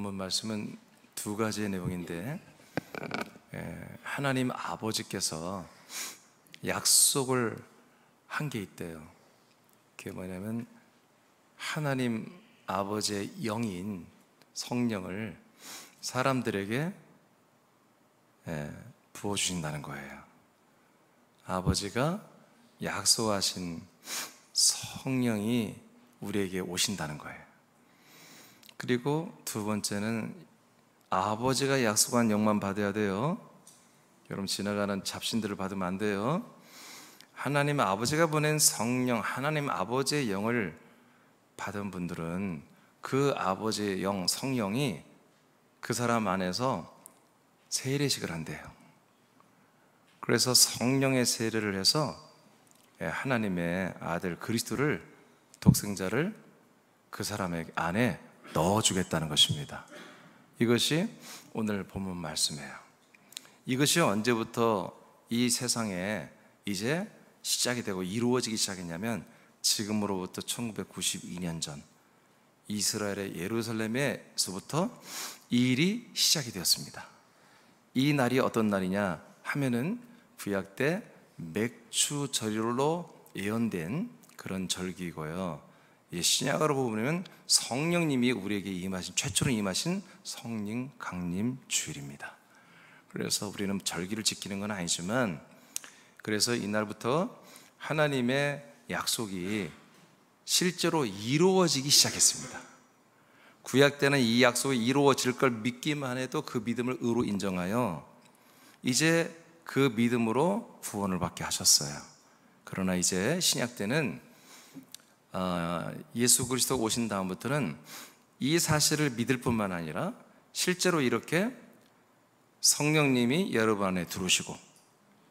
본문 말씀은 두 가지의 내용인데, 하나님 아버지께서 약속을 한 게 있대요. 그게 뭐냐면 하나님 아버지의 영인 성령을 사람들에게 부어주신다는 거예요. 아버지가 약속하신 성령이 우리에게 오신다는 거예요. 그리고 두 번째는 아버지가 약속한 영만 받아야 돼요. 여러분, 지나가는 잡신들을 받으면 안 돼요. 하나님 아버지가 보낸 성령, 하나님 아버지의 영을 받은 분들은 그 아버지의 영, 성령이 그 사람 안에서 세례식을 한대요. 그래서 성령의 세례를 해서 하나님의 아들 그리스도를, 독생자를 그 사람의 안에 넣어주겠다는 것입니다. 이것이 오늘 본문 말씀이에요. 이것이 언제부터 이 세상에 이제 시작이 되고 이루어지기 시작했냐면, 지금으로부터 1992년 전 이스라엘의 예루살렘에서부터 이 일이 시작이 되었습니다. 이 날이 어떤 날이냐 하면은 구약 때 맥추절로 예언된 그런 절기고요. 신약으로 보면 성령님이 우리에게 임하신, 최초로 임하신 성령 강림 주일입니다. 그래서 우리는 절기를 지키는 건 아니지만, 그래서 이날부터 하나님의 약속이 실제로 이루어지기 시작했습니다. 구약 때는 이 약속이 이루어질 걸 믿기만 해도 그 믿음을 의로 인정하여 이제 그 믿음으로 구원을 받게 하셨어요. 그러나 이제 신약 때는 예수 그리스도가 오신 다음부터는 이 사실을 믿을 뿐만 아니라 실제로 이렇게 성령님이 여러분 안에 들어오시고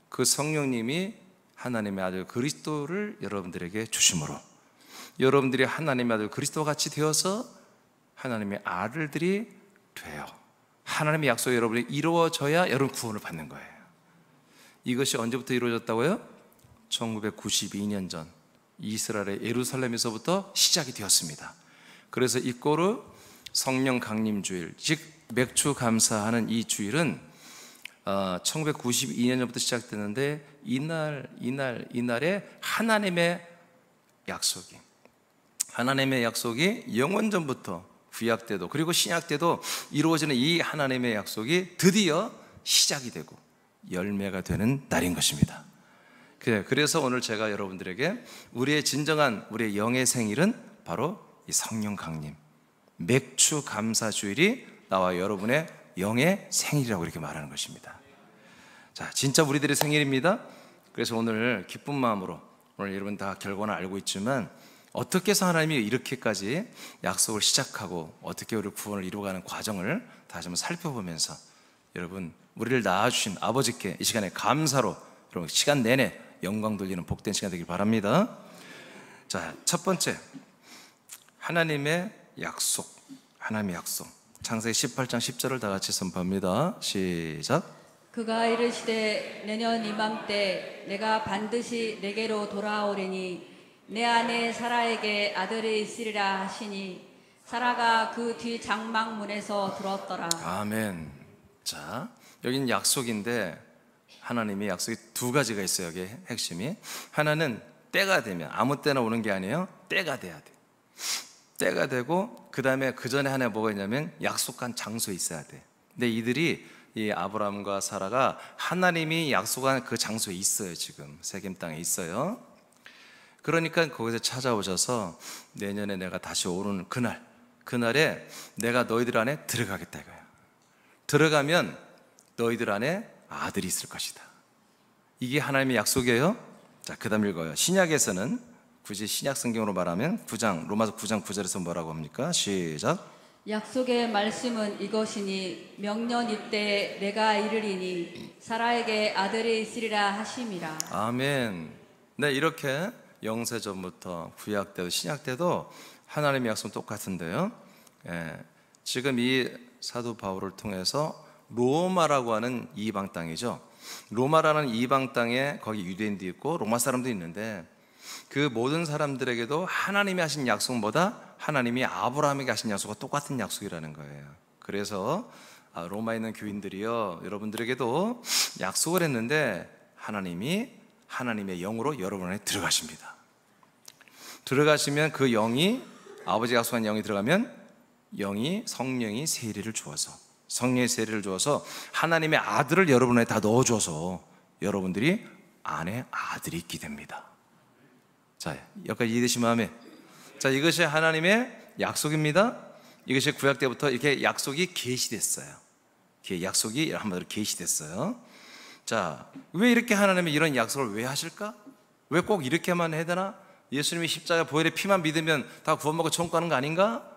그 성령님이 하나님의 아들 그리스도를 여러분들에게 주심으로 여러분들이 하나님의 아들 그리스도와 같이 되어서 하나님의 아들들이 돼요. 하나님의 약속이 여러분이 이루어져야 여러분 구원을 받는 거예요. 이것이 언제부터 이루어졌다고요? 1992년 전 이스라엘의 예루살렘에서부터 시작이 되었습니다. 그래서 이꼬르 성령 강림 주일, 즉 맥주 감사하는 이 주일은 1992년 전부터 시작됐는데, 이날에 하나님의 약속이 영원 전부터 구약 때도 그리고 신약 때도 이루어지는 이 하나님의 약속이 드디어 시작이 되고 열매가 되는 날인 것입니다. 그래서 오늘 제가 여러분들에게 우리의 진정한 우리의 영의 생일은 바로 이 성령 강림, 맥주 감사 주일이 나와 여러분의 영의 생일이라고 이렇게 말하는 것입니다. 자, 진짜 우리들의 생일입니다. 그래서 오늘 기쁜 마음으로, 오늘 여러분 다 결과는 알고 있지만 어떻게 해서 하나님이 이렇게까지 약속을 시작하고 어떻게 우리 구원을 이루어가는 과정을 다시 한번 살펴보면서, 여러분 우리를 낳아주신 아버지께 이 시간에 감사로 여러분 시간 내내 영광 돌리는 복된 시간 되길 바랍니다. 자, 첫 번째, 하나님의 약속. 창세기 18장 10절을 다 같이 선포합니다. 시작. 그가 이르시되 내년 이맘때 내가 반드시 내게로 돌아오리니 내 안에 사라에게 아들이 있으리라 하시니 사라가 그 뒤 장막문에서 들었더라. 아멘. 자, 여기는 약속인데 하나님의 약속이 두 가지가 있어요. 여기 핵심이, 하나는 때가 되면, 아무 때나 오는 게 아니에요. 때가 돼야 돼. 때가 되고 그 다음에 그 전에 하나 뭐가 있냐면 약속한 장소에 있어야 돼. 근데 이들이, 이 아브라함과 사라가 하나님이 약속한 그 장소에 있어요. 지금 세겜 땅에 있어요. 그러니까 거기서 찾아오셔서 내년에 내가 다시 오는 그날에 내가 너희들 안에 들어가겠다 이거야. 들어가면 너희들 안에 아들이 있을 것이다. 이게 하나님의 약속이에요. 자, 그 다음 읽어요. 신약에서는, 굳이 신약 성경으로 말하면 로마서 9장 9절에서 뭐라고 합니까? 시작. 약속의 말씀은 이것이니 명년 이때 내가 이르리니 사라에게 아들이 있으리라 하심이라. 아멘. 네, 이렇게 영세전부터 구약 때도 신약 때도 하나님의 약속은 똑같은데요. 지금 이 사도 바울을 통해서 로마라고 하는 이방 땅이죠. 로마라는 이방 땅에 거기 유대인도 있고 로마 사람도 있는데, 그 모든 사람들에게도 하나님이 하신 약속보다 하나님이 아브라함에게 하신 약속과 똑같은 약속이라는 거예요. 그래서 로마에 있는 교인들이요, 여러분들에게도 약속을 했는데 하나님이 하나님의 영으로 여러분 안에 들어가십니다. 들어가시면 그 영이, 아버지가 약속한 영이 들어가면 영이, 성령이 세례를 주어서, 성령의 세례를 주어서 하나님의 아들을 여러분 안에 다 넣어줘서 여러분들이 안에 아들이 있게 됩니다. 자, 여기까지 이해되시면 아멘. 자, 이것이 하나님의 약속입니다. 이것이 구약 때부터 이렇게 약속이 계시됐어요. 약속이 한마디로 계시됐어요. 자, 왜 이렇게 하나님이 이런 약속을 왜 하실까? 왜 꼭 이렇게만 해야 되나? 예수님이 십자가 보혈의 피만 믿으면 다 구원받고 천국 가는 거 아닌가?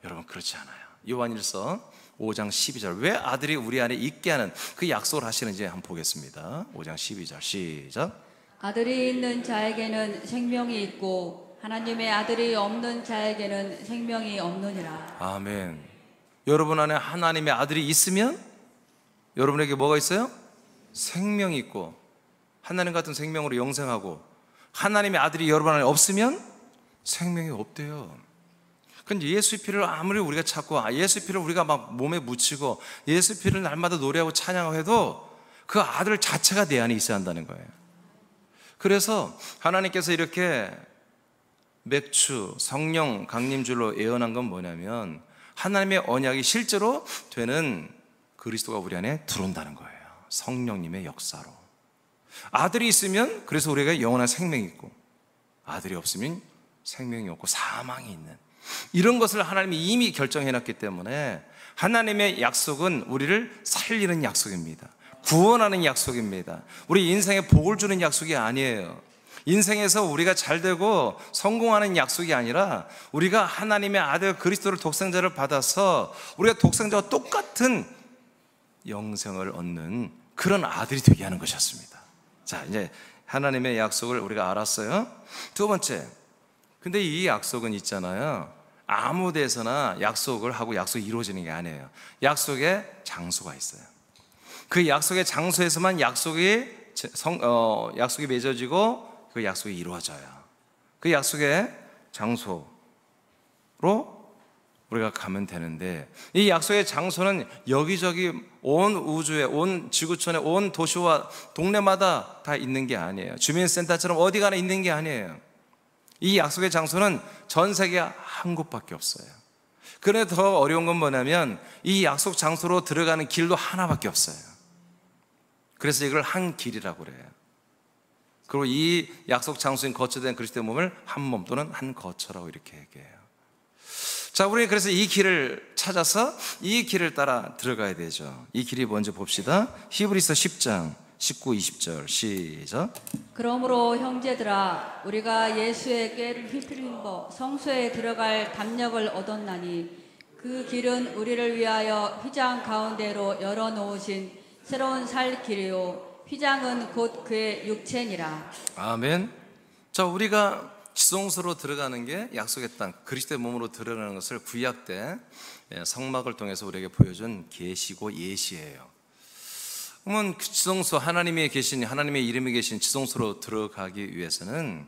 여러분, 그렇지 않아요. 요한일서 5장 12절, 왜 아들이 우리 안에 있게 하는 그 약속을 하시는지 한번 보겠습니다. 5장 12절 시작. 아들이 있는 자에게는 생명이 있고 하나님의 아들이 없는 자에게는 생명이 없느니라. 아멘. 여러분 안에 하나님의 아들이 있으면 여러분에게 뭐가 있어요? 생명이 있고, 하나님 같은 생명으로 영생하고, 하나님의 아들이 여러분 안에 없으면 생명이 없대요. 근데 예수의 피를 아무리 우리가 찾고, 예수의 피를 우리가 막 몸에 묻히고, 예수의 피를 날마다 노래하고 찬양하고 해도 그 아들 자체가 내 안에 있어야 한다는 거예요. 그래서 하나님께서 이렇게 맥주, 성령, 강림줄로 예언한 건 뭐냐면 하나님의 언약이 실제로 되는 그리스도가 우리 안에 들어온다는 거예요. 성령님의 역사로. 아들이 있으면 그래서 우리가 영원한 생명이 있고, 아들이 없으면 생명이 없고 사망이 있는, 이런 것을 하나님이 이미 결정해놨기 때문에 하나님의 약속은 우리를 살리는 약속입니다. 구원하는 약속입니다. 우리 인생에 복을 주는 약속이 아니에요. 인생에서 우리가 잘되고 성공하는 약속이 아니라 우리가 하나님의 아들 그리스도를 독생자를 받아서 우리가 독생자와 똑같은 영생을 얻는 그런 아들이 되게 하는 것이었습니다. 자, 이제 하나님의 약속을 우리가 알았어요. 두 번째, 근데 이 약속은 있잖아요, 아무 데서나 약속을 하고 약속이 이루어지는 게 아니에요. 약속의 장소가 있어요. 그 약속의 장소에서만 약속이 맺어지고 그 약속이 이루어져요. 그 약속의 장소로 우리가 가면 되는데, 이 약속의 장소는 여기저기 온 우주에, 온 지구촌에, 온 도시와 동네마다 다 있는 게 아니에요. 주민센터처럼 어디 가나 있는 게 아니에요. 이 약속의 장소는 전 세계 한 곳밖에 없어요. 그런데 더 어려운 건 뭐냐면 이 약속 장소로 들어가는 길도 하나밖에 없어요. 그래서 이걸 한 길이라고 그래요. 그리고 이 약속 장소인 거처된 그리스도의 몸을 한 몸 또는 한 거처라고 이렇게 얘기해요. 자, 우리 그래서 이 길을 찾아서 이 길을 따라 들어가야 되죠. 이 길이 뭔지 봅시다. 히브리서 10장 19, 20절 시작. 그러므로 형제들아, 우리가 예수의 꾀를 휘두른 법 성소에 들어갈 담력을 얻었나니 그 길은 우리를 위하여 휘장 가운데로 열어놓으신 새로운 살 길이요 휘장은 곧 그의 육체니라. 아멘. 자, 우리가 지성소로 들어가는 게 약속의 땅 그리스도의 몸으로 들어가는 것을 구약 때 성막을 통해서 우리에게 보여준 계시고 예시예요. 그러면 그 지성소, 하나님의 계신, 하나님의 이름이 계신 지성소로 들어가기 위해서는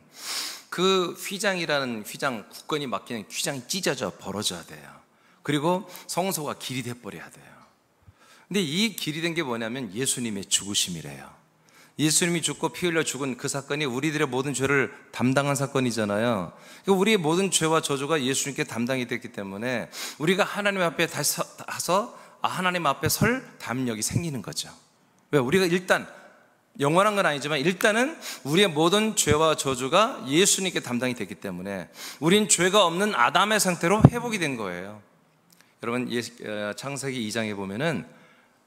그 휘장이라는 휘장, 굳건히 막히는 휘장이 찢어져 벌어져야 돼요. 그리고 성소가 길이 돼버려야 돼요. 근데 이 길이 된 게 뭐냐면 예수님의 죽으심이래요. 예수님이 죽고 피 흘려 죽은 그 사건이 우리들의 모든 죄를 담당한 사건이잖아요. 우리의 모든 죄와 저주가 예수님께 담당이 됐기 때문에 우리가 하나님 앞에 다시 가서 하나님 앞에 설 담력이 생기는 거죠. 왜? 우리가 일단 영원한 건 아니지만 일단은 우리의 모든 죄와 저주가 예수님께 담당이 됐기 때문에 우린 죄가 없는 아담의 상태로 회복이 된 거예요. 여러분, 창세기 2장에 보면은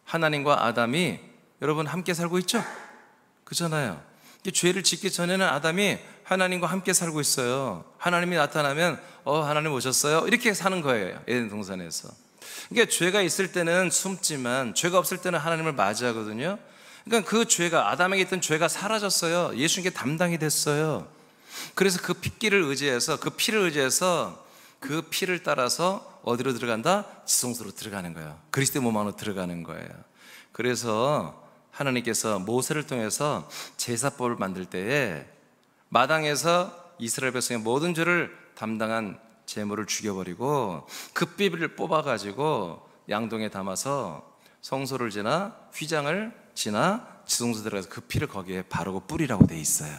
하나님과 아담이 여러분 함께 살고 있죠? 그렇잖아요. 죄를 짓기 전에는 아담이 하나님과 함께 살고 있어요. 하나님이 나타나면 하나님 오셨어요? 이렇게 사는 거예요. 에덴 동산에서. 그러니까 죄가 있을 때는 숨지만 죄가 없을 때는 하나님을 맞이하거든요. 그러니까 그 죄가, 아담에게 있던 죄가 사라졌어요. 예수님께 담당이 됐어요. 그래서 그 핏기를 의지해서, 그 피를 의지해서 그 피를 따라서 어디로 들어간다? 지성소로 들어가는 거예요. 그리스도의 몸 안으로 들어가는 거예요. 그래서 하나님께서 모세를 통해서 제사법을 만들 때에 마당에서 이스라엘 백성의 모든 죄를 담당한 제물을 죽여버리고 그 삐를 뽑아가지고 양동에 담아서 성소를 지나 휘장을 지나 지성소 들어가서 그 피를 거기에 바르고 뿌리라고 돼 있어요.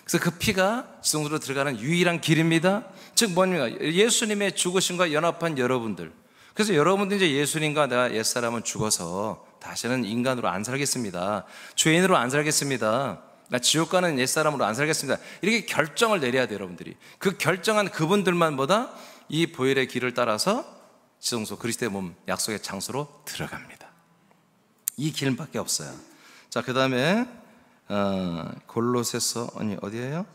그래서 그 피가 지성소로 들어가는 유일한 길입니다. 즉 뭡니까? 예수님의 죽으심과 연합한 여러분들. 그래서 여러분들 이제 예수님과 내가 옛사람은 죽어서 다시는 인간으로 안 살겠습니다. 죄인으로 안 살겠습니다. 나 지옥 가는 옛사람으로 안 살겠습니다. 이렇게 결정을 내려야 돼요, 여러분들이. 그 결정한 그분들만 보다 이 보혈의 길을 따라서 지성소 그리스도의 몸 약속의 장소로 들어갑니다. 이 길밖에 없어요. 자, 그 다음에 골로새서 어디예요?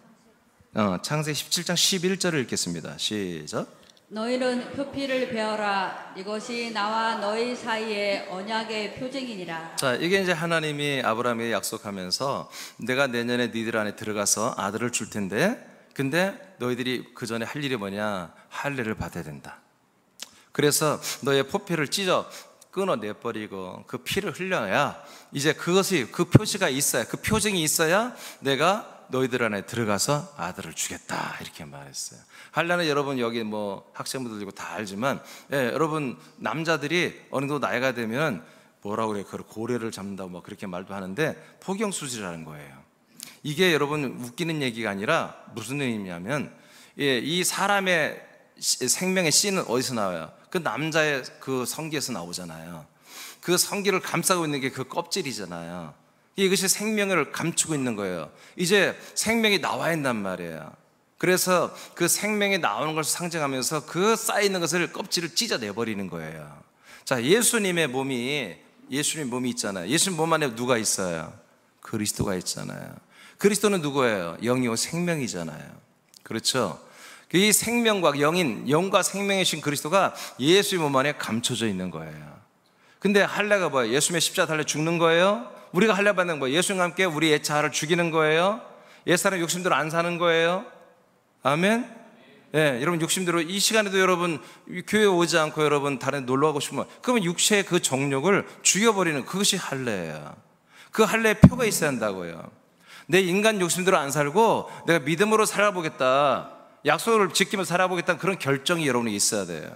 창세기 17장 11절을 읽겠습니다. 시작. 너희는 표피를 베어라. 이것이 나와 너희 사이의 언약의 표징이니라. 자, 이게 이제 하나님이 아브라함에게 약속하면서 내가 내년에 너희들 안에 들어가서 아들을 줄 텐데, 근데 너희들이 그 전에 할 일이 뭐냐? 할례를 받아야 된다. 그래서 너의 포피를 찢어 끊어내버리고 그 피를 흘려야 이제 그것이 그 표시가 있어야, 그 표징이 있어야 내가 너희들 안에 들어가서 아들을 주겠다, 이렇게 말했어요. 할례는 여러분 여기 뭐 학생분들도 다 알지만, 여러분 남자들이 어느 정도 나이가 되면 뭐라고 그래요? 그걸 고래를 잡는다고 뭐 그렇게 말도 하는데 포경수술이라는 거예요. 이게 여러분 웃기는 얘기가 아니라 무슨 의미냐면, 이 사람의 생명의 씨는 어디서 나와요? 그 남자의 그 성기에서 나오잖아요. 그 성기를 감싸고 있는 게 그 껍질이잖아요. 이것이 생명을 감추고 있는 거예요. 이제 생명이 나와야 한단 말이에요. 그래서 그 생명이 나오는 것을 상징하면서 그 쌓여있는 것을 껍질을 찢어내버리는 거예요. 자, 예수님 몸이 있잖아요. 예수님 몸 안에 누가 있어요? 그리스도가 있잖아요. 그리스도는 누구예요? 영이요 생명이잖아요. 그렇죠? 이 생명과 영과 생명이신 그리스도가 예수의 몸 안에 감춰져 있는 거예요. 근데 할례가 뭐예요? 예수님의 십자가 달려 죽는 거예요? 우리가 할례 받는 거예요? 예수님과 함께 우리 옛자아를 죽이는 거예요? 옛사람 욕심대로 안 사는 거예요? 아멘? 여러분 욕심대로 이 시간에도 여러분 교회 오지 않고 여러분 다른 놀러 가고 싶으면, 그러면 육체의 그 정욕을 죽여버리는 그것이 할례예요. 그 할례의 표가 있어야 한다고요. 내 인간 욕심대로 안 살고 내가 믿음으로 살아보겠다, 약속을 지키며 살아보겠다는 그런 결정이 여러분에게 있어야 돼요.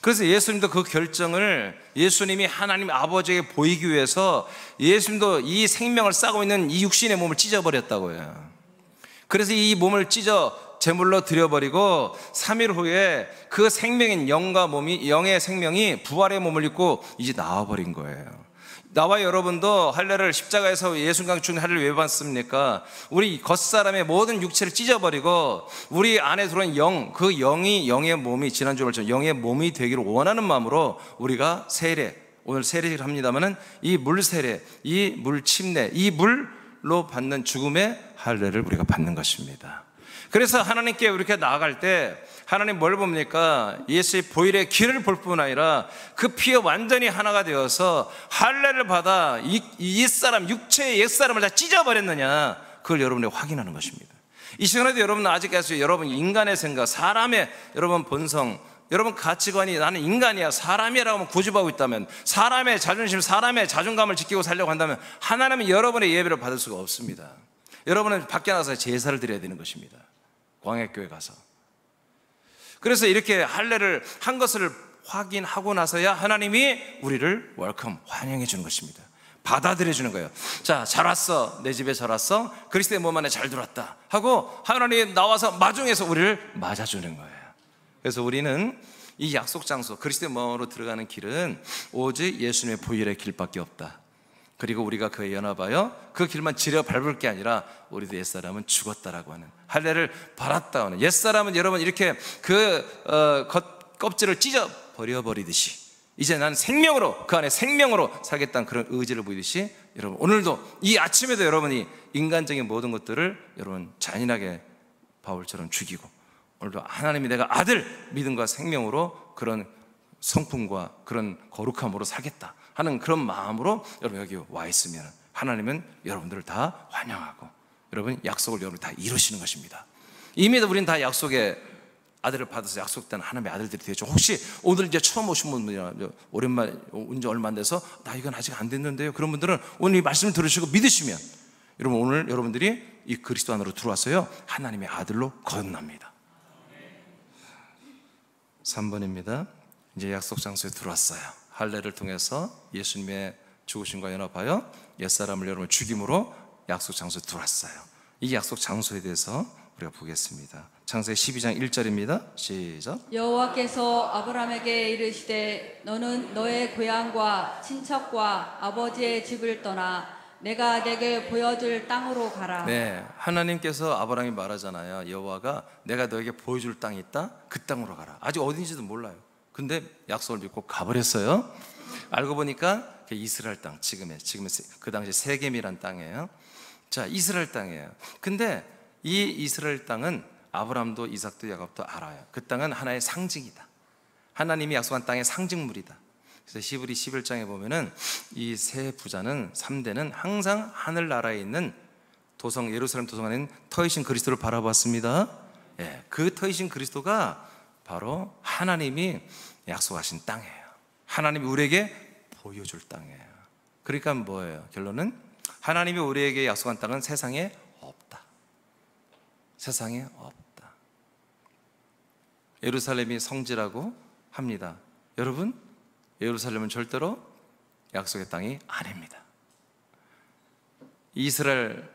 그래서 예수님도 그 결정을 예수님이 하나님 아버지에게 보이기 위해서 예수님도 이 생명을 싸고 있는 이 육신의 몸을 찢어버렸다고요. 그래서 이 몸을 찢어 제물로 드려버리고 3일 후에 그 생명인 영의 생명이 부활의 몸을 입고 이제 나와버린 거예요. 나와 여러분도 할례를 십자가에서 예수님과 죽는 할례를 왜 받습니까? 우리 겉사람의 모든 육체를 찢어버리고 우리 안에 들어온 그 영이 영의 몸이, 지난주에 말했죠, 영의 몸이 되기를 원하는 마음으로 우리가 세례, 오늘 세례를 합니다마는 이 물 세례, 이 물 침례, 이 물로 받는 죽음의 할례를 우리가 받는 것입니다. 그래서 하나님께 이렇게 나아갈 때 하나님 뭘 봅니까? 예수의 보혈의 길을 볼 뿐 아니라 그 피에 완전히 하나가 되어서 할례를 받아 이 사람, 육체의 옛사람을 다 찢어버렸느냐, 그걸 여러분이 확인하는 것입니다. 이 시간에도 여러분은 아직까지 여러분 인간의 생각, 사람의 여러분 본성, 여러분 가치관이 나는 인간이야, 사람이라고 고집하고 있다면, 사람의 자존심, 사람의 자존감을 지키고 살려고 한다면 하나님은 여러분의 예배를 받을 수가 없습니다. 여러분은 밖에 나가서 제사를 드려야 되는 것입니다. 광야교회 가서. 그래서 이렇게 할례를 한 것을 확인하고 나서야 하나님이 우리를 웰컴, 환영해 주는 것입니다. 받아들여 주는 거예요. 자, 잘 왔어, 내 집에 잘 왔어, 그리스도의 몸 안에 잘 들어왔다 하고 하나님이 나와서 마중에서 우리를 맞아주는 거예요. 그래서 우리는 이 약속 장소 그리스도의 몸으로 들어가는 길은 오직 예수님의 보혈의 길밖에 없다. 그리고 우리가 그에 연합하여 그 길만 지려 밟을 게 아니라 우리도 옛사람은 죽었다라고 하는, 할례를 받았다 하는, 옛사람은 여러분 이렇게 껍질을 찢어 버려버리듯이 이제 난 생명으로, 그 안에 생명으로 살겠다는 그런 의지를 보이듯이, 여러분 오늘도 이 아침에도 여러분이 인간적인 모든 것들을 여러분 잔인하게 바울처럼 죽이고, 오늘도 하나님이 내가 아들 믿음과 생명으로 그런 성품과 그런 거룩함으로 살겠다 하는 그런 마음으로 여러분 여기 와 있으면 하나님은 여러분들을 다 환영하고 여러분 약속을 여러분 다 이루시는 것입니다. 이미 우리는 다 약속의 아들을 받아서 약속된 하나님의 아들들이 되죠. 혹시 오늘 이제 처음 오신 분이나 오랜만에 온 지 얼마 안 돼서 나 이건 아직 안 됐는데요, 그런 분들은 오늘 이 말씀을 들으시고 믿으시면 여러분 오늘 여러분들이 이 그리스도 안으로 들어와서요 하나님의 아들로 거듭납니다. 3번입니다. 이제 약속 장소에 들어왔어요. 할례를 통해서 예수님의 죽으심과 연합하여 옛사람을 여러분 죽임으로 약속 장소에 들어왔어요. 이 약속 장소에 대해서 우리가 보겠습니다. 창세기 12장 1절입니다. 시작. 여호와께서 아브라함에게 이르시되 너는 너의 고향과 친척과 아버지의 집을 떠나 내가 내게 보여줄 땅으로 가라. 네, 하나님께서 아브라함이 말하잖아요. 여호와가 내가 너에게 보여줄 땅이 있다. 그 땅으로 가라. 아직 어딘지도 몰라요. 근데 약속을 믿고 가버렸어요. 알고 보니까 이스라엘 땅, 지금의 그 당시 세겜이란 땅이에요. 자, 이스라엘 땅이에요. 근데 이 이스라엘 땅은 아브라함도 이삭도 야곱도 알아요. 그 땅은 하나의 상징이다. 하나님이 약속한 땅의 상징물이다. 그래서 히브리 11장에 보면은 이 세 부자는 3대는 항상 하늘나라에 있는 도성, 예루살렘 도성 안에 있는 터이신 그리스도를 바라봤습니다. 예, 그 터이신 그리스도가 바로 하나님이 약속하신 땅이에요. 하나님이 우리에게 보여줄 땅이에요. 그러니까 뭐예요? 결론은 하나님이 우리에게 약속한 땅은 세상에 없다. 세상에 없다. 예루살렘이 성지라고 합니다. 여러분, 예루살렘은 절대로 약속의 땅이 아닙니다. 이스라엘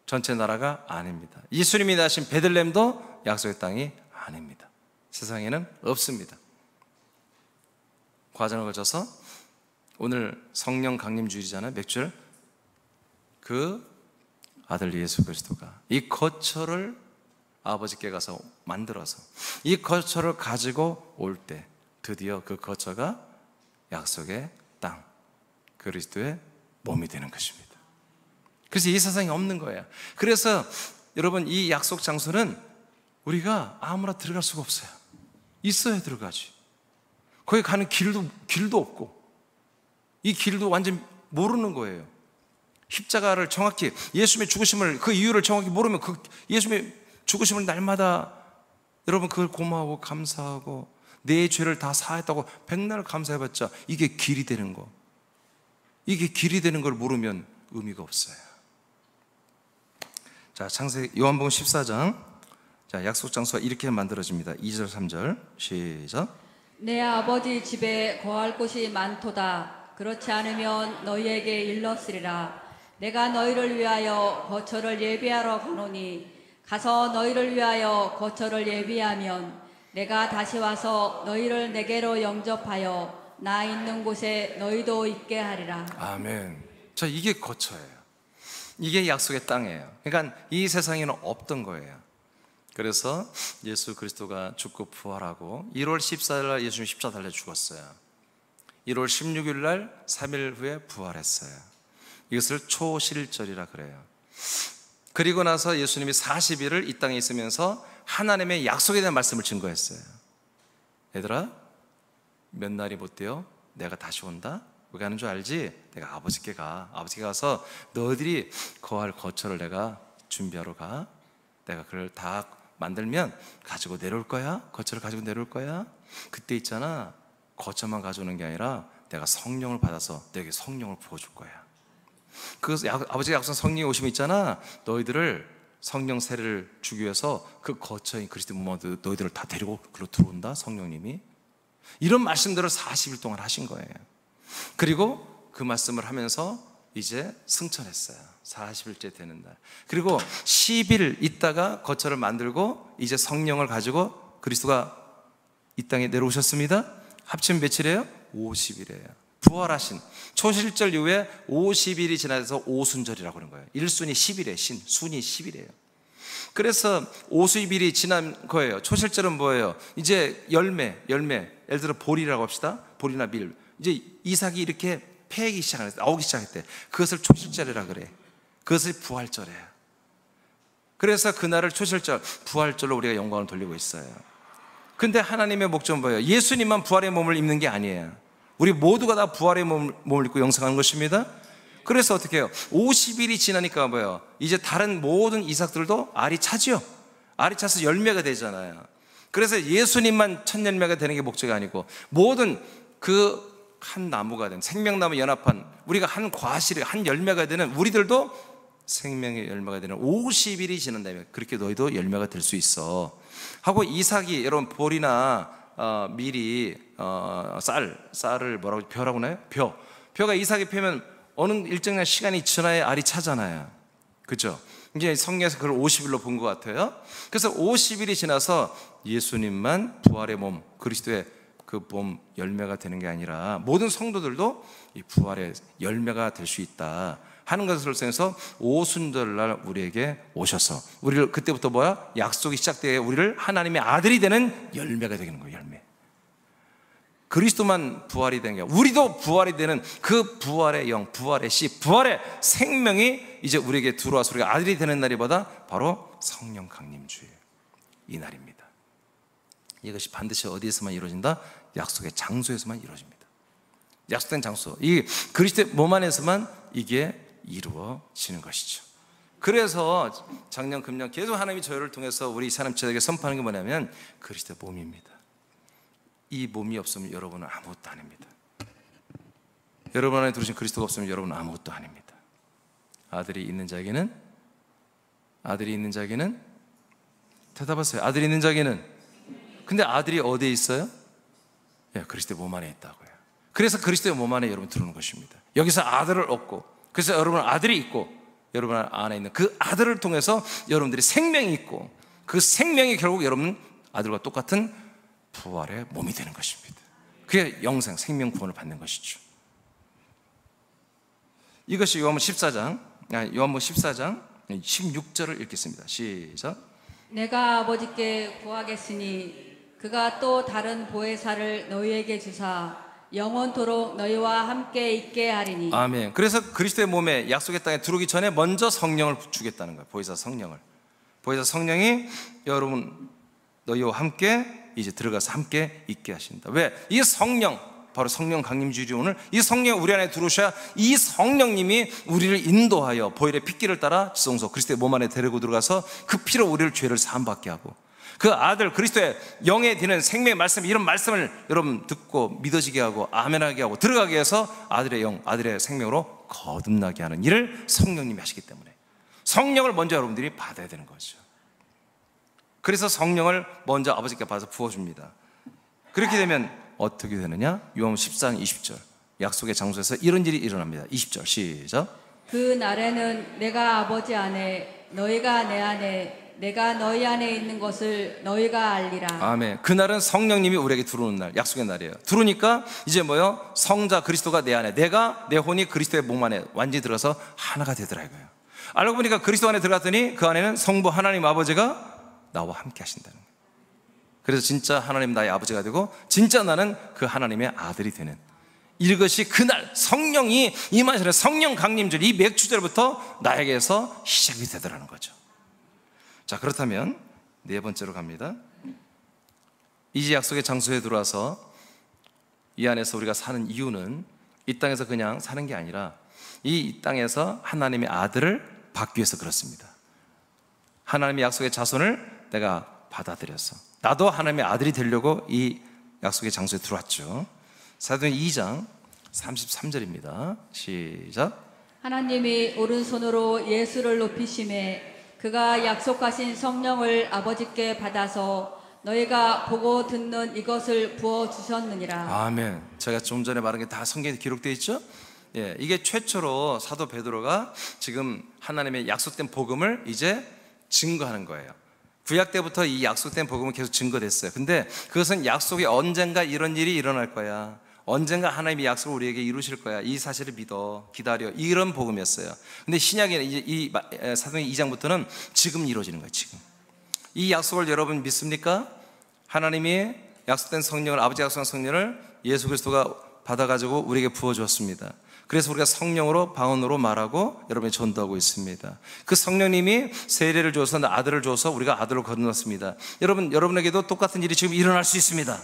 전체 나라가 아닙니다. 예수님이 나신 베들레헴도 약속의 땅이 아닙니다. 세상에는 없습니다. 과정을 거쳐서 오늘 성령 강림주일이잖아요. 몇 줄? 그 아들 예수 그리스도가 이 거처를 아버지께 가서 만들어서 이 거처를 가지고 올 때 드디어 그 거처가 약속의 땅, 그리스도의 몸이 되는 것입니다. 그래서 이 세상에 없는 거예요. 그래서 여러분, 이 약속 장소는 우리가 아무나 들어갈 수가 없어요. 있어야 들어가지. 거기 가는 길도 없고, 이 길도 완전 모르는 거예요. 십자가를 정확히, 예수님의 죽으심을, 그 이유를 정확히 모르면 그 예수님의 죽으심을 날마다 여러분 그걸 고마워하고 감사하고 내 죄를 다 사했다고 백날 감사해봤자 이게 길이 되는 거, 이게 길이 되는 걸 모르면 의미가 없어요. 자, 창세기 요한복음 14장. 자, 약속 장소가 이렇게 만들어집니다. 2절 3절 시작. 내 아버지 집에 거할 곳이 많도다. 그렇지 않으면 너희에게 일렀으리라. 내가 너희를 위하여 거처를 예비하러 가노니 가서 너희를 위하여 거처를 예비하면 내가 다시 와서 너희를 내게로 영접하여 나 있는 곳에 너희도 있게 하리라. 아멘. 자, 이게 거처예요. 이게 약속의 땅이에요. 그러니까 이 세상에는 없던 거예요. 그래서 예수 그리스도가 죽고 부활하고 1월 14일 날 예수님 십자가 달려 죽었어요. 1월 16일 날 3일 후에 부활했어요. 이것을 초실절이라 그래요. 그리고 나서 예수님이 40일을 이 땅에 있으면서 하나님의 약속에 대한 말씀을 증거했어요. 얘들아, 몇 날이 못 돼요? 내가 다시 온다? 왜 가는 줄 알지? 내가 아버지께 가. 아버지께 가서 너희들이 거할 거처를 내가 준비하러 가. 내가 그걸 다 만들면 가지고 내려올 거야. 거처를 가지고 내려올 거야. 그때 있잖아, 거처만 가져오는 게 아니라 내가 성령을 받아서 너에게 성령을 부어줄 거야. 그 아버지가 약속한 성령이 오시면 있잖아, 너희들을 성령 세례를 주기 위해서 그 거처인 그리스도 몸 너희들을 다 데리고 글로 들어온다. 성령님이 이런 말씀들을 40일 동안 하신 거예요. 그리고 그 말씀을 하면서 이제 승천했어요. 40일째 되는 날. 그리고 10일 있다가 거처를 만들고 이제 성령을 가지고 그리스도가 이 땅에 내려오셨습니다. 합치면 며칠이에요? 50일이에요. 부활하신 초실절 이후에 50일이 지나서 오순절이라고 그러는 거예요. 1순위 10일에 순위 10일이에요. 그래서 50일이 지난 거예요. 초실절은 뭐예요? 이제 열매, 예를 들어 보리라고 합시다. 보리나 밀. 이제 이삭이 이렇게 패기 시작했대, 나오기 시작했대. 그것을 초실절이라 그래. 그것을 부활절이에요. 그래서 그날을 초실절, 부활절로 우리가 영광을 돌리고 있어요. 근데 하나님의 목적은 뭐예요? 예수님만 부활의 몸을 입는 게 아니에요. 우리 모두가 다 부활의 몸을 입고 영생하는 것입니다. 그래서 어떻게 해요? 50일이 지나니까 뭐예요? 이제 다른 모든 이삭들도 알이 차죠. 알이 차서 열매가 되잖아요. 그래서 예수님만 첫 열매가 되는 게 목적이 아니고 모든 그 한 나무가 된 생명나무 연합한 우리가 한 과실이 한 열매가 되는 우리들도 생명의 열매가 되는 50일이 지난다면 그렇게 너희도 열매가 될 수 있어 하고 이삭이 여러분 볼이나 미리 쌀을 뭐라고 벼라고 하나요? 벼가 이삭이 펴면 어느 일정한 시간이 지나야 알이 차잖아요. 그렇죠? 이제 성경에서 그걸 50일로 본 것 같아요. 그래서 50일이 지나서 예수님만 부활의 몸, 그리스도의 그 몸 열매가 되는 게 아니라 모든 성도들도 이 부활의 열매가 될 수 있다 하는 것을 통해서 오순절날 우리에게 오셔서 우리를 그때부터 뭐야? 약속이 시작되게 우리를 하나님의 아들이 되는 열매가 되는 거예요. 열매. 그리스도만 부활이 되는 게 아니라 우리도 부활이 되는 그 부활의 영, 부활의 씨, 부활의 생명이 이제 우리에게 들어와서 우리가 아들이 되는 날이 뭐다? 바로 성령 강림주의 이 날입니다. 이것이 반드시 어디에서만 이루어진다? 약속의 장소에서만 이루어집니다. 약속된 장소, 이 그리스도의 몸 안에서만 이게 이루어지는 것이죠. 그래서 작년, 금년 계속 하나님이 저희를 통해서 우리 사람들에게 선포하는 게 뭐냐면 그리스도의 몸입니다. 이 몸이 없으면 여러분은 아무것도 아닙니다. 여러분 안에 들으신 그리스도가 없으면 여러분은 아무것도 아닙니다. 아들이 있는 자에게는 대답하세요. 아들이 있는 자에게는. 근데 아들이 어디에 있어요? 예, 그리스도의 몸 안에 있다고요. 그래서 그리스도의 몸 안에 여러분 들어오는 것입니다. 여기서 아들을 얻고, 그래서 여러분 아들이 있고, 여러분 안에 있는 그 아들을 통해서 여러분들이 생명이 있고, 그 생명이 결국 여러분 아들과 똑같은 부활의 몸이 되는 것입니다. 그게 영생, 생명 구원을 받는 것이죠. 이것이 요한복음 14장 16절을 읽겠습니다. 시작. 내가 아버지께 구하겠으니 그가 또 다른 보혜사를 너희에게 주사 영원토록 너희와 함께 있게 하리니. 아멘. 그래서 그리스도의 몸에 약속의 땅에 들어오기 전에 먼저 성령을 주겠다는 거예요. 보혜사 성령을. 보혜사 성령이 여러분 너희와 함께 이제 들어가서 함께 있게 하신다. 왜? 이 성령, 바로 성령 강림주의 오늘 이 성령 우리 안에 들어오셔야 이 성령님이 우리를 인도하여 보혈의 핏길을 따라 지성소 그리스도의 몸 안에 데리고 들어가서 그 피로 우리를 죄를 사함받게 하고 그 아들 그리스도의 영에 드는 생명의 말씀, 이런 말씀을 여러분 듣고 믿어지게 하고 아멘하게 하고 들어가게 해서 아들의 영, 아들의 생명으로 거듭나게 하는 일을 성령님이 하시기 때문에 성령을 먼저 여러분들이 받아야 되는 거죠. 그래서 성령을 먼저 아버지께 받아서 부어줍니다. 그렇게 되면 어떻게 되느냐? 요한복음 14장 20절 약속의 장소에서 이런 일이 일어납니다. 20절 시작. 그 날에는 내가 아버지 안에 너희가 내 안에 내가 너희 안에 있는 것을 너희가 알리라. 아멘. 그날은 성령님이 우리에게 들어오는 날, 약속의 날이에요. 들어오니까 이제 뭐요? 성자 그리스도가 내 안에, 내 혼이 그리스도의 몸 안에 완전히 들어서 하나가 되더라 이거예요. 알고 보니까 그리스도 안에 들어갔더니 그 안에는 성부 하나님 아버지가 나와 함께 하신다는 거예요. 그래서 진짜 하나님 나의 아버지가 되고 진짜 나는 그 하나님의 아들이 되는 이것이 그날 성령이 임하시는 성령 강림절 이 맥주절부터 나에게서 시작이 되더라는 거죠. 자, 그렇다면 네 번째로 갑니다. 이제 약속의 장소에 들어와서 이 안에서 우리가 사는 이유는 이 땅에서 그냥 사는 게 아니라 이 땅에서 하나님의 아들을 받기 위해서 그렇습니다. 하나님의 약속의 자손을 내가 받아들여서 나도 하나님의 아들이 되려고 이 약속의 장소에 들어왔죠. 사도행 2장 33절입니다. 시작. 하나님이 오른손으로 예수를 높이심에 그가 약속하신 성령을 아버지께 받아서 너희가 보고 듣는 이것을 부어주셨느니라. 아멘. 제가 좀 전에 말한 게 다 성경에 기록되어 있죠? 예, 이게 최초로 사도 베드로가 지금 하나님의 약속된 복음을 이제 증거하는 거예요. 구약 때부터 이 약속된 복음은 계속 증거됐어요. 근데 그것은 약속이 언젠가 이런 일이 일어날 거야. 언젠가 하나님이 약속을 우리에게 이루실 거야. 이 사실을 믿어, 기다려. 이런 복음이었어요. 근데 신약에 이제 이 사도행 2장부터는 지금 이루어지는 거예요. 지금. 이 약속을 여러분 믿습니까? 하나님이 약속된 성령을, 아버지 약속한 성령을 예수 그리스도가 받아가지고 우리에게 부어주었습니다. 그래서 우리가 성령으로 방언으로 말하고 여러분이 전도하고 있습니다. 그 성령님이 세례를 줘서 아들을 줘서 우리가 아들로 거듭났습니다. 여러분에게도 똑같은 일이 지금 일어날 수 있습니다.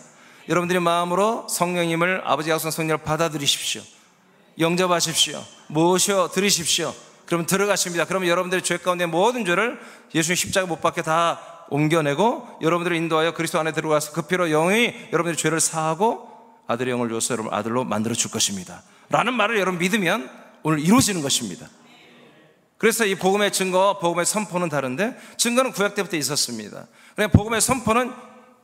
여러분들의 마음으로 성령님을 아버지 약속한 성령을 받아들이십시오. 영접하십시오. 모셔 들으십시오. 그러면 들어가십니다. 그러면 여러분들의 죄 가운데 모든 죄를 예수님 십자가 못 박혀 다 옮겨내고 여러분들을 인도하여 그리스도 안에 들어가서 그 피로 영이 여러분들의 죄를 사하고 아들의 영을 줘서 여러분 아들로 만들어 줄 것입니다 라는 말을 여러분 믿으면 오늘 이루어지는 것입니다. 그래서 이 복음의 증거, 복음의 선포는 다른데 증거는 구약 때부터 있었습니다. 그러니까 복음의 선포는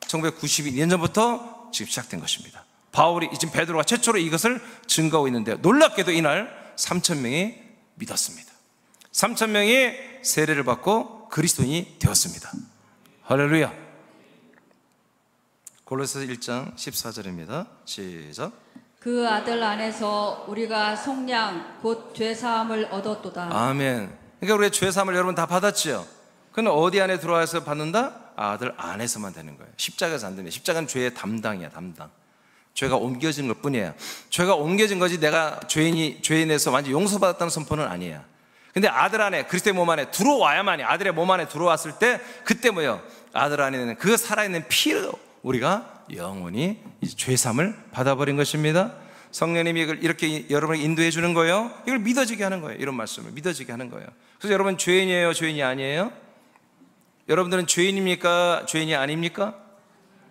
1992년 전부터 지금 시작된 것입니다. 바울이 지금 베드로가 최초로 이것을 증거하고 있는데 놀랍게도 이날 3,000명이 믿었습니다. 3,000명이 세례를 받고 그리스도인이 되었습니다. 할렐루야. 골로새서 1장 14절입니다. 시작. 그 아들 안에서 우리가 속량 곧 죄사함을 얻었도다. 아멘. 그러니까 우리의 죄사함을 여러분 다 받았죠. 그건 어디 안에 들어와서 받는다? 아들 안에서만 되는 거예요. 십자가에서 안 됩니다. 십자가는 죄의 담당이야, 담당. 죄가 옮겨진 것 뿐이에요. 죄가 옮겨진 거지 내가 죄인에서 완전 용서받았다는 선포는 아니에요. 근데 아들 안에, 그리스도의 몸 안에 들어와야만이, 아들의 몸 안에 들어왔을 때 그때 뭐예요? 아들 안에는 그 살아있는 피로 우리가 영원히 죄사함을 받아버린 것입니다. 성령님이 이걸 이렇게 여러분을 인도해 주는 거예요. 이걸 믿어지게 하는 거예요. 이런 말씀을 믿어지게 하는 거예요. 그래서 여러분 죄인이에요, 죄인이 아니에요? 여러분들은 죄인입니까? 죄인이 아닙니까?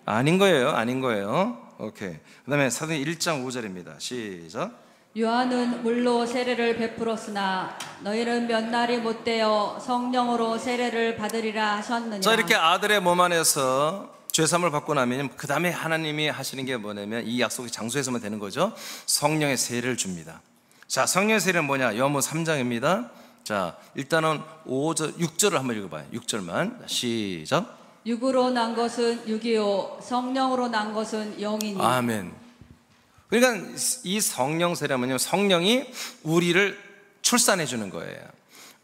아닌 거예요. 아닌 거예요. 오케이. 그 다음에 사도행 1장 5절입니다. 시작. 요한은 물로 세례를 베풀었으나 너희는 몇 날이 못되어 성령으로 세례를 받으리라 하셨느냐. 자, 이렇게 아들의 몸 안에서 죄사함을 받고 나면 그 다음에 하나님이 하시는 게 뭐냐면 이 약속의 장소에서만 되는 거죠. 성령의 세례를 줍니다. 자, 성령의 세례는 뭐냐? 요한복음 3장입니다. 자, 일단은 6절을 한번 읽어봐요. 6절만 시작. 육으로 난 것은 육이요 성령으로 난 것은 영이니. 아멘. 그러니까 이 성령 세례는요, 성령이 우리를 출산해 주는 거예요.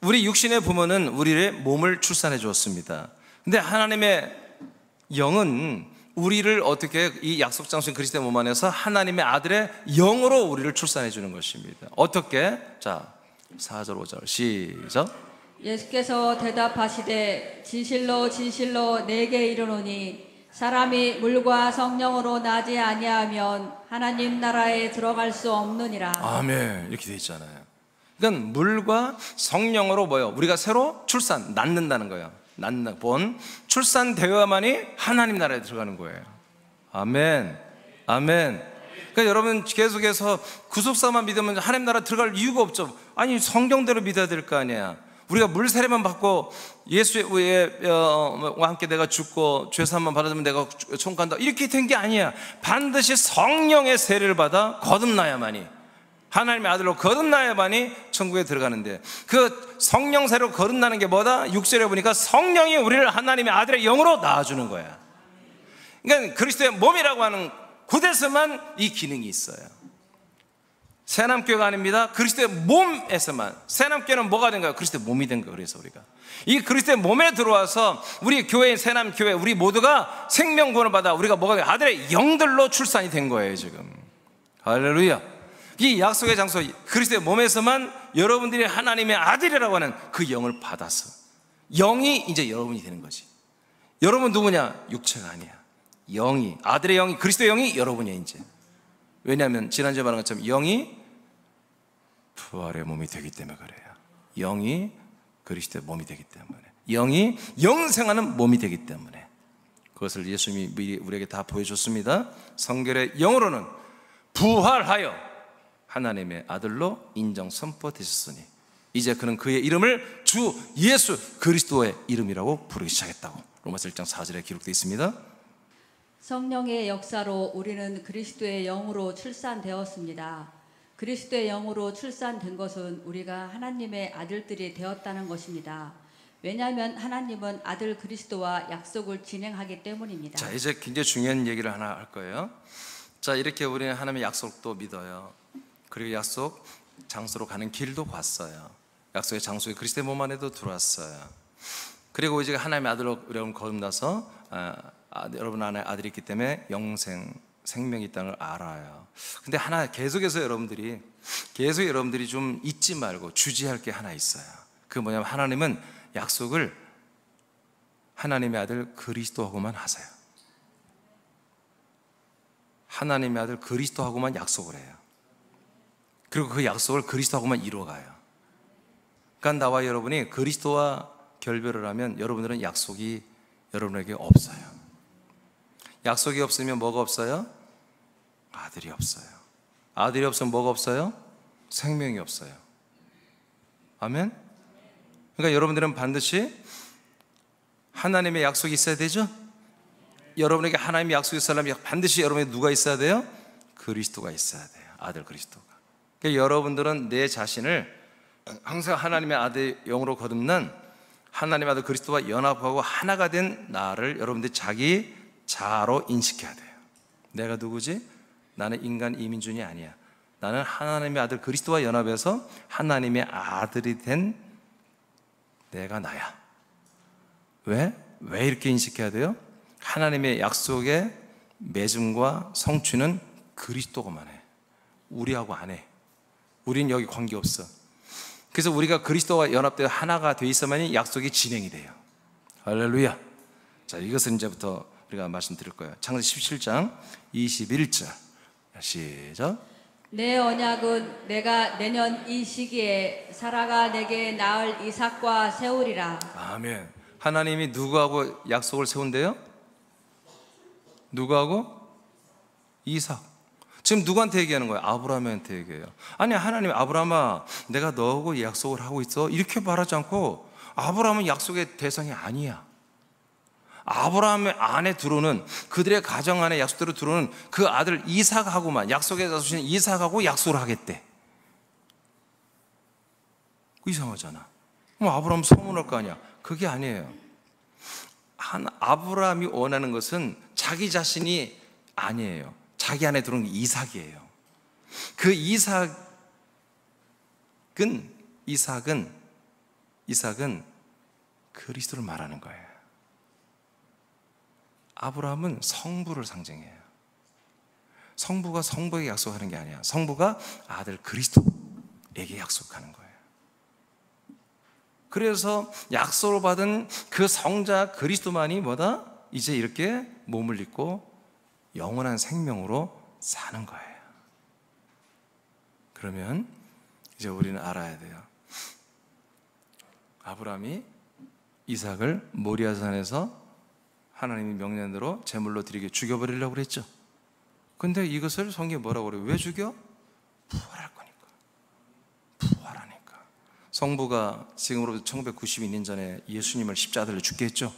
우리 육신의 부모는 우리의 몸을 출산해 주었습니다. 근데 하나님의 영은 우리를 어떻게 이 약속 장소인 그리스도의 몸 안에서 하나님의 아들의 영으로 우리를 출산해 주는 것입니다. 어떻게? 자, 4절 5절 시작. 예수께서 대답하시되 진실로 진실로 내게 이르노니 사람이 물과 성령으로 나지 아니하면 하나님 나라에 들어갈 수 없느니라. 아멘. 이렇게 돼 있잖아요. 그러니까 물과 성령으로 뭐요? 우리가 새로 낳는다는 거예요. 출산되어야만이 하나님 나라에 들어가는 거예요. 아멘. 아멘. 그러니까 여러분 계속해서 구속사만 믿으면 하나님 나라 들어갈 이유가 없죠. 아니 성경대로 믿어야 될 거 아니야. 우리가 물 세례만 받고 예수와 함께 내가 죽고 죄사함만 받아들면 내가 천국 간다 이렇게 된 게 아니야. 반드시 성령의 세례를 받아 거듭나야만이, 하나님의 아들로 거듭나야만이 천국에 들어가는데, 그 성령 세례로 거듭나는 게 뭐다? 6절에 보니까 성령이 우리를 하나님의 아들의 영으로 낳아주는 거야. 그러니까 그리스도의 몸이라고 하는 곳에서만 이 기능이 있어요. 새남교회가 아닙니다. 그리스도의 몸에서만. 새남교회는 뭐가 된 거예요? 그리스도의 몸이 된 거예요. 그래서 우리가 이 그리스도의 몸에 들어와서 우리 교회인 새남교회 우리 모두가 생명구원을 받아 우리가 뭐가 돼요? 아들의 영들로 출산이 된 거예요 지금. 할렐루야. 이 약속의 장소 그리스도의 몸에서만 여러분들이 하나님의 아들이라고 하는 그 영을 받아서 영이 이제 여러분이 되는 거지. 여러분 누구냐? 육체가 아니야. 영이, 아들의 영이, 그리스도의 영이 여러분이야 이제. 왜냐하면 지난주에 말한 것처럼 영이 부활의 몸이 되기 때문에 그래요. 영이 그리스도의 몸이 되기 때문에, 영이 영생하는 몸이 되기 때문에. 그것을 예수님이 미리 우리에게 다 보여줬습니다. 성결의 영으로는 부활하여 하나님의 아들로 인정 선포되셨으니 이제 그는 그의 이름을 주 예수 그리스도의 이름이라고 부르기 시작했다고 로마서 1장 4절에 기록되어 있습니다. 성령의 역사로 우리는 그리스도의 영으로 출산되었습니다. 그리스도의 영으로 출산된 것은 우리가 하나님의 아들들이 되었다는 것입니다. 왜냐하면 하나님은 아들 그리스도와 약속을 진행하기 때문입니다. 자, 이제 굉장히 중요한 얘기를 하나 할 거예요. 자, 이렇게 우리는 하나님의 약속도 믿어요. 그리고 약속 장소로 가는 길도 봤어요. 약속의 장소에 그리스도의 몸 안에도 들어왔어요. 그리고 이제 하나님의 아들로 여러분 거듭나서 여러분 안에 아들이 있기 때문에 영생, 생명이 있다는 걸 알아요. 근데 하나 계속해서 여러분들이 좀 잊지 말고 주지할 게 하나 있어요. 그게 뭐냐면 하나님은 약속을 하나님의 아들 그리스도하고만 하세요. 하나님의 아들 그리스도하고만 약속을 해요. 그리고 그 약속을 그리스도하고만 이루어가요. 그러니까 나와 여러분이 그리스도와 결별을 하면 여러분들은 약속이 여러분에게 없어요. 약속이 없으면 뭐가 없어요? 아들이 없어요. 아들이 없으면 뭐가 없어요? 생명이 없어요. 아멘? 그러니까 여러분들은 반드시 하나님의 약속이 있어야 되죠? 여러분에게 하나님의 약속의 사람이 반드시 여러분에게 누가 있어야 돼요? 그리스도가 있어야 돼요. 아들 그리스도가. 그러니까 여러분들은 내 자신을 항상 하나님의 아들 영으로 거듭난 하나님의 아들 그리스도와 연합하고 하나가 된 나를 여러분들이 자기 자아로 인식해야 돼요. 내가 누구지? 나는 인간 이민준이 아니야. 나는 하나님의 아들 그리스도와 연합해서 하나님의 아들이 된 내가 나야. 왜? 왜 이렇게 인식해야 돼요? 하나님의 약속의 맺음과 성취는 그리스도가만 해. 우리하고 안 해. 우린 여기 관계없어. 그래서 우리가 그리스도와 연합되어 하나가 돼 있어야만 약속이 진행이 돼요. 할렐루야. 자, 이것은 이제부터 우리가 말씀드릴 거예요. 창세기 17장 21절 시작. 내 언약은 내가 내년 이 시기에 사라가 내게 낳을 이삭과 세우리라. 아멘. 하나님이 누구하고 약속을 세운대요? 누구하고? 이삭. 지금 누구한테 얘기하는 거예요? 아브라함한테 얘기해요. 아니, 하나님, 아브라함아, 내가 너하고 약속을 하고 있어. 이렇게 말하지 않고, 아브라함은 약속의 대상이 아니야. 아브라함의 안에 들어오는, 그들의 가정 안에 약속대로 들어오는 그 아들 이삭하고만, 약속의 자손인 이삭하고 약속을 하겠대. 이상하잖아. 그럼 아브라함 소문할 거 아니야. 그게 아니에요. 아브라함이 원하는 것은 자기 자신이 아니에요. 자기 안에 들어온 게 이삭이에요. 그 이삭은 그리스도를 말하는 거예요. 아브라함은 성부를 상징해요. 성부가 성부에게 약속하는 게 아니야. 성부가 아들 그리스도에게 약속하는 거예요. 그래서 약속을 받은 그 성자 그리스도만이 뭐다? 이제 이렇게 몸을 입고 영원한 생명으로 사는 거예요. 그러면 이제 우리는 알아야 돼요. 아브라함이 이삭을 모리아산에서 하나님이 명령대로 제물로 드리게 죽여버리려고 그랬죠. 근데 이것을 성경이 뭐라고 그래요? 왜 죽여? 부활할 거니까. 부활하니까. 성부가 지금으로부터 1992년 전에 예수님을 십자가들로 죽게 했죠.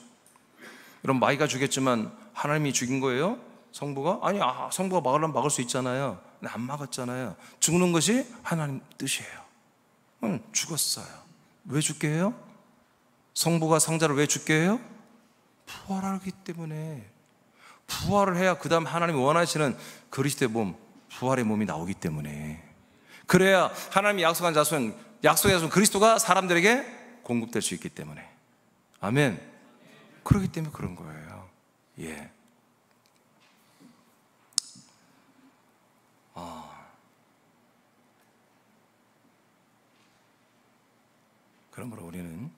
여러분, 마귀가 죽였지만 하나님이 죽인 거예요? 성부가? 아니, 성부가 막으려면 막을 수 있잖아요. 근데 안 막았잖아요. 죽는 것이 하나님 뜻이에요. 죽었어요. 왜 죽게 해요? 성부가 성자를 왜 죽게 해요? 부활하기 때문에. 부활을 해야 그 다음 하나님이 원하시는 그리스도의 몸, 부활의 몸이 나오기 때문에. 그래야 하나님이 약속한 자손, 약속의 자손 그리스도가 사람들에게 공급될 수 있기 때문에. 아멘. 그렇기 때문에 그런 거예요. 예. 그러므로 우리는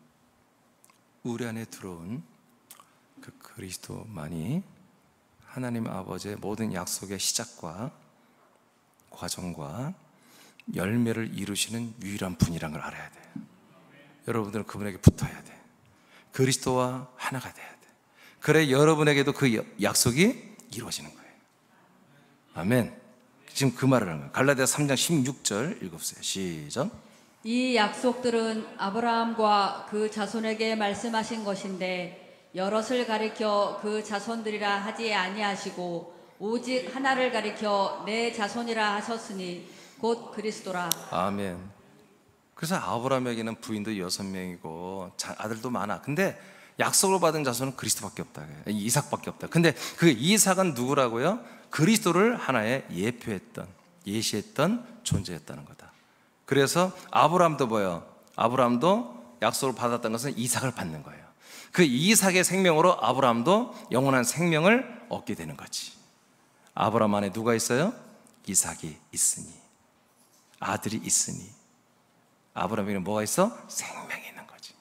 우리 안에 들어온 그 그리스도만이 하나님 아버지의 모든 약속의 시작과 과정과 열매를 이루시는 유일한 분이라는 걸 알아야 돼요. 여러분들은 그분에게 붙어야 돼. 그리스도와 하나가 돼야 돼. 그래 여러분에게도 그 약속이 이루어지는 거예요. 아멘. 지금 그 말을 하는 거예요. 갈라디아 3장 16절 읽어보세요. 시작. 이 약속들은 아브라함과 그 자손에게 말씀하신 것인데 여럿을 가리켜 그 자손들이라 하지 아니하시고 오직 하나를 가리켜 내 자손이라 하셨으니 곧 그리스도라. 아멘. 그래서 아브라함에게는 부인도 6명이고 아들도 많아. 근데 약속을 받은 자손은 그리스도밖에 없다. 이삭밖에 없다. 근데 그 이삭은 누구라고요? 그리스도를 하나의 예시했던 존재였다는 거다. 그래서 아브라함도 뭐예요? 아브라함도 약속을 받았던 것은 이삭을 받는 거예요. 그 이삭의 생명으로 아브라함도 영원한 생명을 얻게 되는 거지. 아브라함 안에 누가 있어요? 이삭이 있으니, 아들이 있으니. 아브라함에게는 뭐가 있어? 생명이 있는 거지.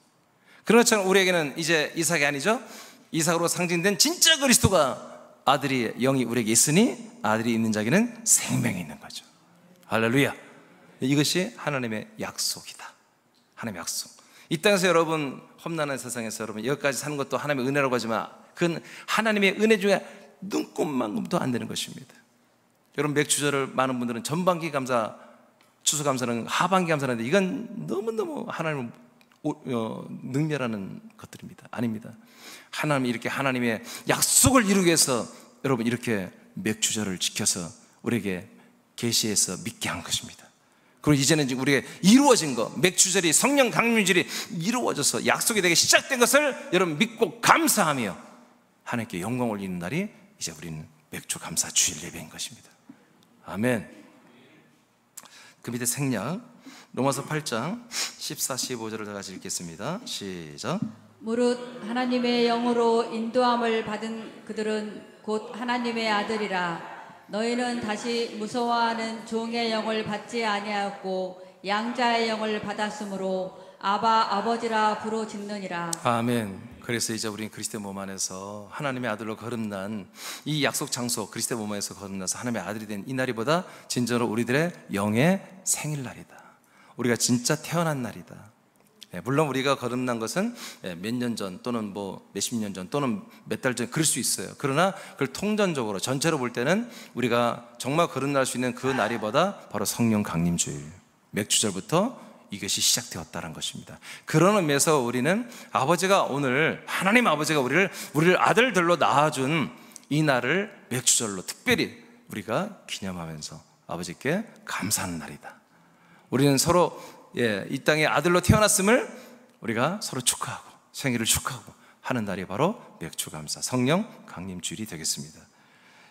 그런 것처럼 우리에게는 이제 이삭이 아니죠? 이삭으로 상징된 진짜 그리스도가 아들이 영이 우리에게 있으니 아들이 있는 자에게는 생명이 있는 거죠. 할렐루야. 이것이 하나님의 약속이다. 하나님의 약속. 이 땅에서 여러분 험난한 세상에서 여러분 여기까지 사는 것도 하나님의 은혜라고 하지만 그건 하나님의 은혜 중에 눈꼽만큼도 안 되는 것입니다. 여러분 맥주절을 많은 분들은 전반기 감사, 추수감사는 하반기 감사하는데 이건 너무너무 하나님을 능멸하는 것들입니다. 아닙니다. 하나님이 이렇게 하나님의 약속을 이루기 위해서 여러분 이렇게 맥주절을 지켜서 우리에게 계시해서 믿게 한 것입니다. 그리고 이제는 지금 우리에게 이루어진 것, 맥주절이 성령 강림절이 이루어져서 약속이 되게 시작된 것을 여러분 믿고 감사하며 하나님께 영광을 올리는 날이 이제 우리는 맥주 감사 주일 예배인 것입니다. 아멘. 그 밑에 생략 로마서 8장 14, 15절을 다 같이 읽겠습니다. 시작. 무릇 하나님의 영으로 인도함을 받은 그들은 곧 하나님의 아들이라. 너희는 다시 무서워하는 종의 영을 받지 아니하였고 양자의 영을 받았으므로 아바 아버지라 부르짖느니라. 아멘. 그래서 이제 우리는 그리스도의 몸 안에서 하나님의 아들로 거듭난 이 약속 장소 그리스도의 몸 안에서 거듭나서 하나님의 아들이 된 이 날이보다 진짜로 우리들의 영의 생일날이다. 우리가 진짜 태어난 날이다. 물론 우리가 거듭난 것은 몇 년 전 또는 뭐 몇십 년 전 또는 몇 달 전 그럴 수 있어요. 그러나 그걸 통전적으로 전체로 볼 때는 우리가 정말 거듭날 수 있는 그 날이보다 바로 성령 강림주일 맥주절부터 이것이 시작되었다는 것입니다. 그런 의미에서 우리는 아버지가 오늘 하나님 아버지가 우리를 아들들로 낳아준 이 날을 맥주절로 특별히 우리가 기념하면서 아버지께 감사하는 날이다. 우리는 서로 이 땅에 아들로 태어났음을 우리가 서로 축하하고 생일을 축하하고 하는 날이 바로 맥주감사 성령 강림주일이 되겠습니다.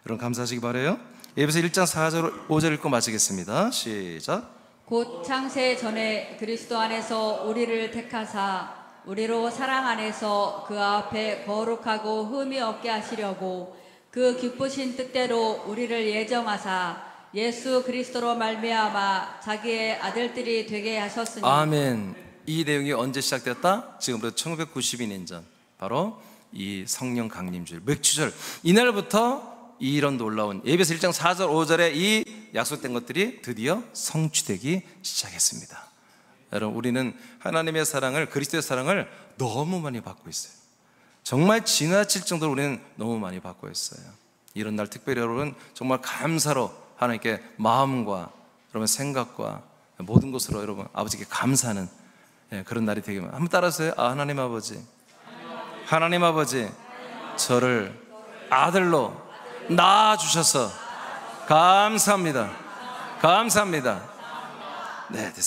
여러분 감사하시기 바라요. 에베소 1장 4절 5절 읽고 마치겠습니다. 시작. 곧 창세 전에 그리스도 안에서 우리를 택하사 우리로 사랑 안에서 그 앞에 거룩하고 흠이 없게 하시려고 그 기쁘신 뜻대로 우리를 예정하사 예수 그리스도로 말미암아 자기의 아들들이 되게 하셨으니. 아멘. 이 내용이 언제 시작됐다? 지금부터 1992년 전 바로 이 성령 강림주일 맥주절 이날부터 이런 놀라운 에베소 1장 4절 5절에 이 약속된 것들이 드디어 성취되기 시작했습니다. 여러분 우리는 하나님의 사랑을 그리스도의 사랑을 너무 많이 받고 있어요. 정말 지나칠 정도로 우리는 너무 많이 받고 있어요. 이런 날 특별히 여러분 정말 감사로 하나님께 마음과 여러분 생각과 모든 것으로 여러분 아버지께 감사하는 그런 날이 되기만. 한번 따라하세요. 하나님 아버지, 하나님 아버지, 저를 아들로 낳아주셔서 감사합니다. 감사합니다. 네, 됐습니다.